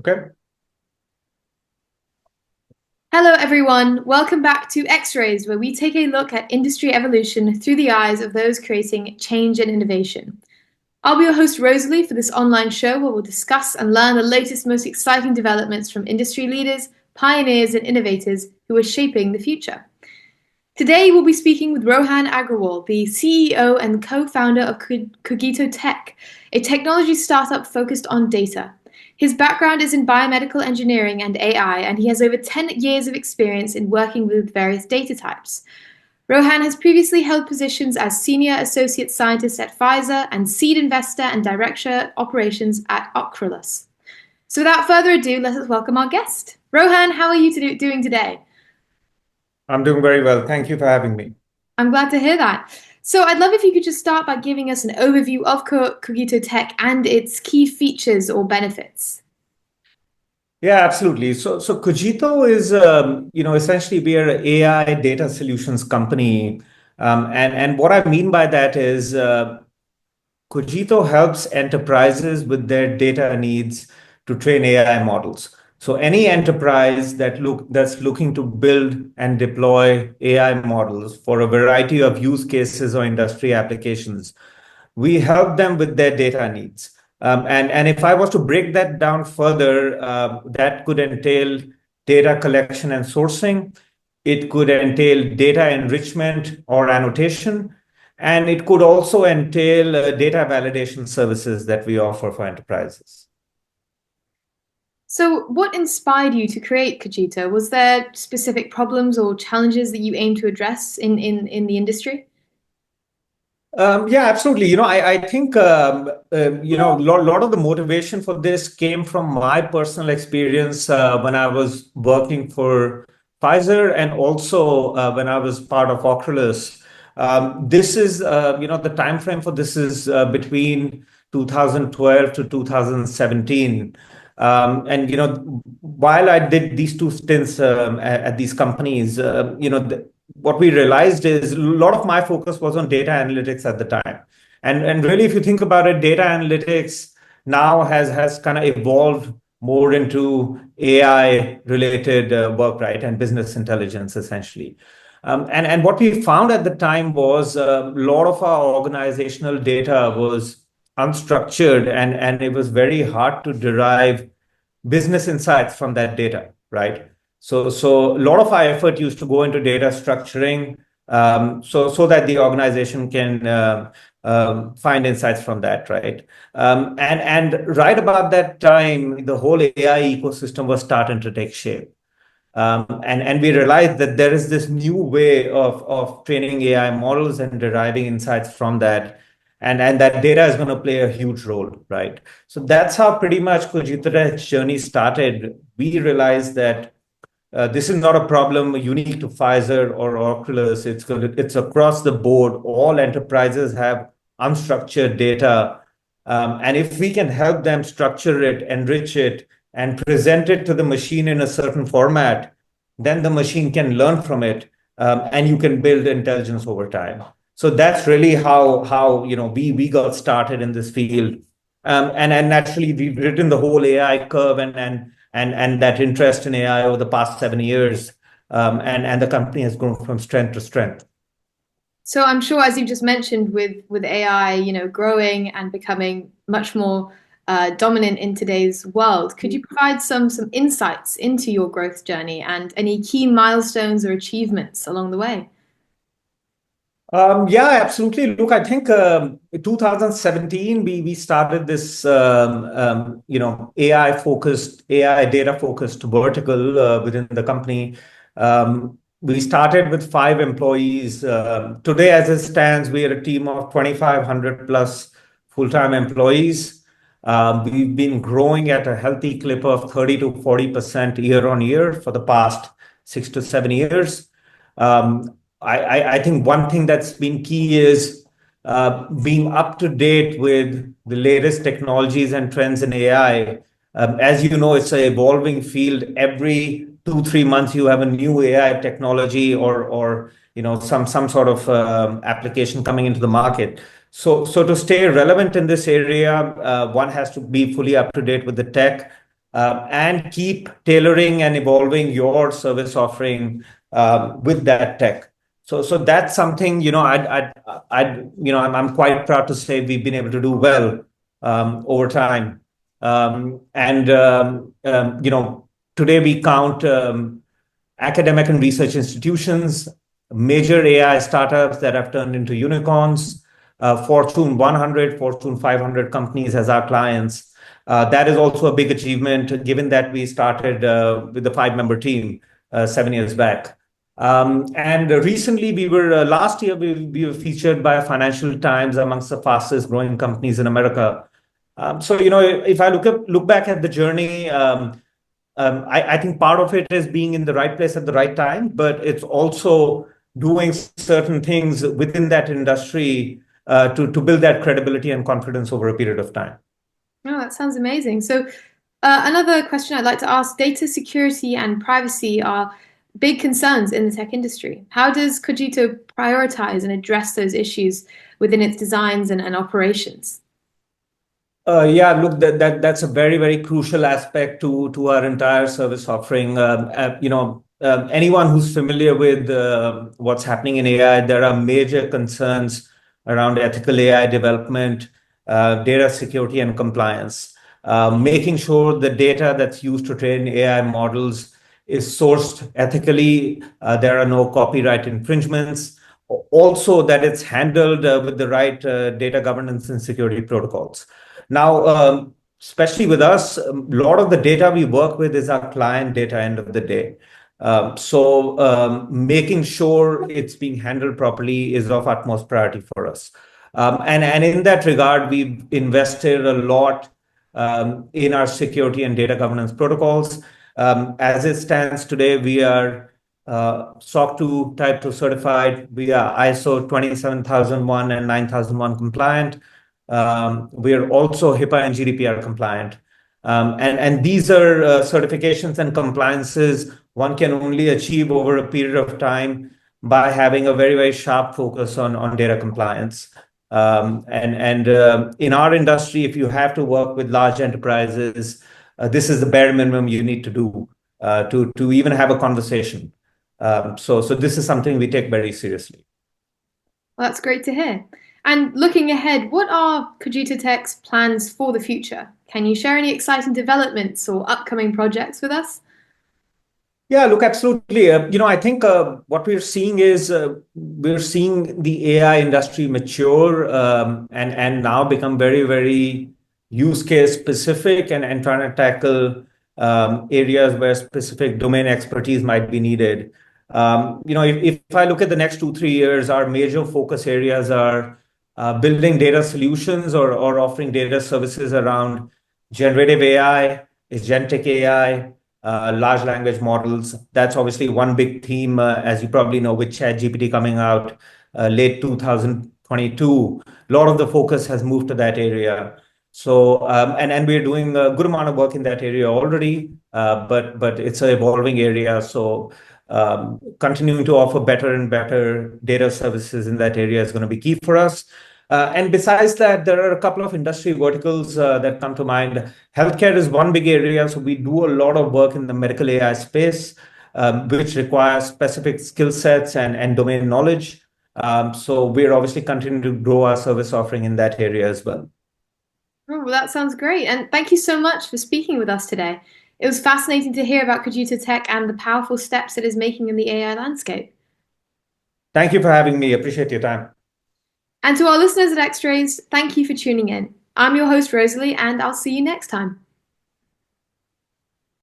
Okay. Hello, everyone. Welcome back to Xraised, where we take a look at industry evolution through the eyes of those creating change and innovation. I'll be your host, Rosalie, for this online show where we'll discuss and learn the latest, most exciting developments from industry leaders, pioneers, and innovators who are shaping the future. Today, we'll be speaking with Rohan Agrawal, the CEO and co-founder of Cogito Tech, a technology startup focused on data. His background is in biomedical engineering and AI, and he has over 10 years of experience in working with various data types. Rohan has previously held positions as Senior Associate Scientist at Pfizer and Seed Investor and Director Operations at Oculus. So without further ado, let us welcome our guest. Rohan, how are you doing today? I'm doing very well. Thank you for having me. I'm glad to hear that. So I'd love if you could just start by giving us an overview of Cogito Tech and its key features or benefits. Yeah, absolutely. So Cogito is, essentially we are an AI data solutions company. And what I mean by that is Cogito helps enterprises with their data needs to train AI models. So any enterprise that's looking to build and deploy AI models for a variety of use cases or industry applications, we help them with their data needs. And if I was to break that down further, that could entail data collection and sourcing. It could entail data enrichment or annotation. And it could also entail data validation services that we offer for enterprises. So what inspired you to create Cogito? Was there specific problems or challenges that you aim to address in the industry? Yeah, absolutely. I think, lot of the motivation for this came from my personal experience when I was working for Pfizer and also when I was part of Oculus. This is, the time frame for this is between 2012 to 2017. And, while I did these two stints at these companies, what we realized is a lot of my focus was on data analytics at the time. And really, if you think about it, data analytics now has kind of evolved more into AI related work, right? And business intelligence, essentially. And what we found at the time was a lot of our organizational data was unstructured and it was very hard to derive business insights from that data, right? So a lot of our effort used to go into data structuring, so that the organization can find insights from that, right? And right about that time, the whole AI ecosystem was starting to take shape. And we realized that there is this new way of training AI models and deriving insights from that. And that data is going to play a huge role, right? So that's how pretty much Cogito's journey started. We realized that this is not a problem unique to Pfizer or Oculus. It's across the board. All enterprises have unstructured data. And if we can help them structure it, enrich it, and present it to the machine in a certain format, then the machine can learn from it, and you can build intelligence over time. So that's really how we got started in this field. And naturally, we've written the whole AI curve and that interest in AI over the past 7 years. And the company has grown from strength to strength. So I'm sure, as you just mentioned, with AI, growing and becoming much more dominant in today's world, could you provide some insights into your growth journey and any key milestones or achievements along the way? Yeah, absolutely. Look, I think in 2017 we started this AI data focused vertical within the company. We started with 5 employees. Today, as it stands, we are a team of 2,500 plus full-time employees. We've been growing at a healthy clip of 30 to 40% year on year for the past 6 to 7 years. I think one thing that's been key is being up to date with the latest technologies and trends in AI. As you know, it's an evolving field. Every 2, 3 months, you have a new AI technology or some sort of application coming into the market. So to stay relevant in this area, one has to be fully up to date with the tech. and keep tailoring and evolving your service offering with that tech. So that's something, I'm quite proud to say we've been able to do well over time. And today we count academic and research institutions, major AI startups that have turned into unicorns, Fortune 100, Fortune 500 companies as our clients. That is also a big achievement, given that we started with the five-member team 7 years back. And recently, last year, we were featured by Financial Times amongst the fastest growing companies in America. If I look back at the journey, I think part of it is being in the right place at the right time, but it's also doing certain things within that industry to build that credibility and confidence over a period of time. Oh, that sounds amazing. So, another question I'd like to ask: data security and privacy are big concerns in the tech industry. How does Cogito prioritize and address those issues within its designs and operations? Yeah, look, that's a very, very crucial aspect to our entire service offering. Anyone who's familiar with what's happening in AI, there are major concerns around ethical AI development, data security, and compliance. Making sure the data that's used to train AI models is sourced ethically, there are no copyright infringements, also that it's handled with the right data governance and security protocols. Now, especially with us, a lot of the data we work with is our client data end of the day. Making sure it's being handled properly is of utmost priority for us. And in that regard, we've invested a lot in our security and data governance protocols. As it stands today, we are SOC 2 Type 2 certified. We are ISO 27001 and 9001 compliant. We are also HIPAA and GDPR compliant. And these are certifications and compliances one can only achieve over a period of time by having a very, very sharp focus on data compliance. In our industry, if you have to work with large enterprises, this is the bare minimum you need to do to even have a conversation. So this is something we take very seriously. Well, that's great to hear. And looking ahead, what are Cogito Tech's plans for the future? Can you share any exciting developments or upcoming projects with us? Yeah, look, absolutely. I think what we're seeing is we're seeing the AI industry mature and now become very, very use case specific and trying to tackle areas where specific domain expertise might be needed. If I look at the next 2, 3 years, our major focus areas are building data solutions or offering data services around generative AI, agentic AI, large language models. That's obviously one big theme, as you probably know, with ChatGPT coming out late 2022. A lot of the focus has moved to that area. And we're doing a good amount of work in that area already, but it's an evolving area. Continuing to offer better and better data services in that area is going to be key for us. And besides that, there are a couple of industry verticals that come to mind. Healthcare is one big area. So we do a lot of work in the medical AI space, which requires specific skill sets and domain knowledge. So we're obviously continuing to grow our service offering in that area as well. Oh, well, that sounds great. And thank you so much for speaking with us today. It was fascinating to hear about Cogito Tech and the powerful steps it is making in the AI landscape. Thank you for having me. Appreciate your time. And to our listeners at Xraised, thank you for tuning in. I'm your host, Rosalie, and I'll see you next time.